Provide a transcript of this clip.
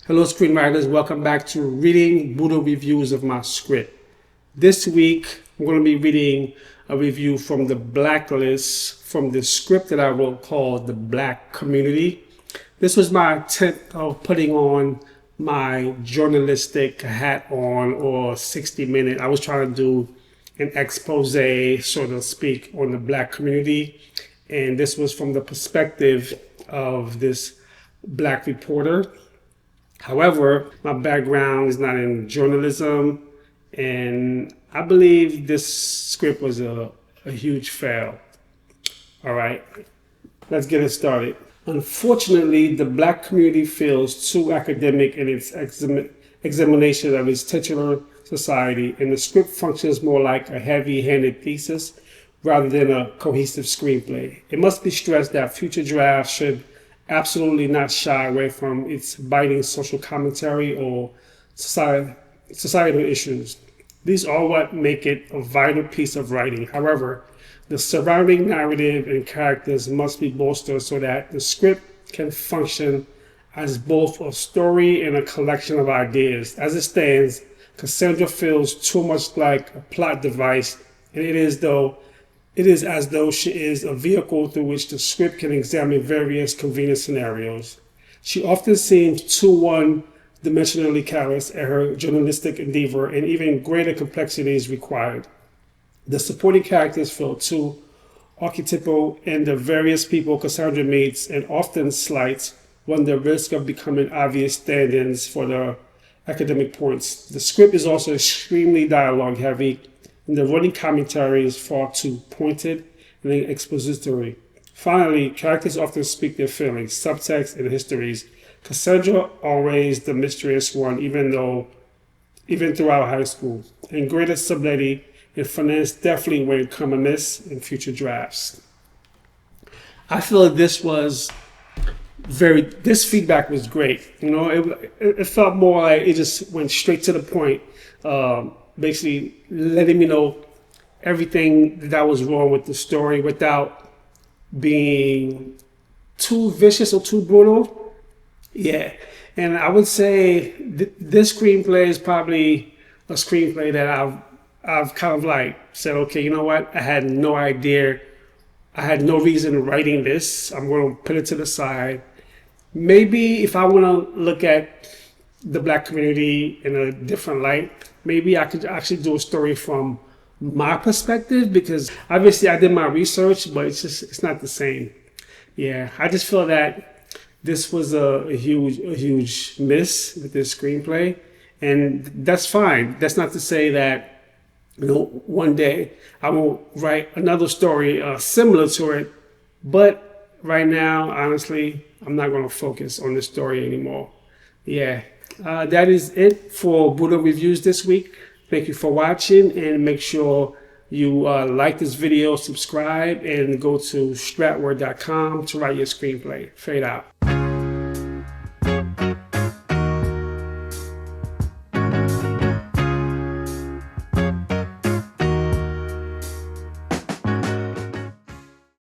Hello, screenwriters. Welcome back to reading Buddha reviews of my script. This week, I'm going to be reading a review from the Blacklist from the script that I wrote called The Black Community. This was my attempt of putting on my journalistic hat on, or 60-minute. I was trying to do an expose, so to speak, on the Black community. And this was from the perspective of this Black reporter. However, my background is not in journalism, and I believe this script was a huge fail. All right, let's get it started. Unfortunately, the Black community feels too academic in its examination of its titular society, and the script functions more like a heavy-handed thesis rather than a cohesive screenplay. It must be stressed that future drafts should absolutely not shy away from its biting social commentary or societal issues. These are what make it a vital piece of writing. However, the surrounding narrative and characters must be bolstered so that the script can function as both a story and a collection of ideas. As it stands, Cassandra feels too much like a plot device, and it is as though she is a vehicle through which the script can examine various convenient scenarios. She often seems too one-dimensionally callous at her journalistic endeavor, and even greater complexity is required. The supporting characters feel too archetypal, and the various people Cassandra meets and often slights run the risk of becoming obvious stand-ins for the academic points. The script is also extremely dialogue-heavy, and the running commentary is far too pointed and expository. Finally, characters often speak their feelings, subtext, and histories. Cassandra always the mysterious one, even throughout high school. And greater subtlety and finesse definitely would come amiss in future drafts. I feel this feedback was great. You know, it felt more like it just went straight to the point. Basically letting me know everything that was wrong with the story without being too vicious or too brutal. Yeah, and I would say this screenplay is probably a screenplay that I've kind of like said, okay, you know what? I had no idea. I had no reason writing this. I'm going to put it to the side. Maybe if I want to look at the Black community in a different light, maybe I could actually do a story from my perspective, because obviously I did my research, but it's not the same. Yeah, I just feel that this was a huge miss with this screenplay, and that's fine. That's not to say that, you know, one day I won't write another story similar to it, but right now, honestly, I'm not going to focus on this story anymore. Yeah. That is it for Buddha Reviews this week. Thank you for watching, and make sure you like this video, subscribe, and go to Stratword.com to write your screenplay. Fade out.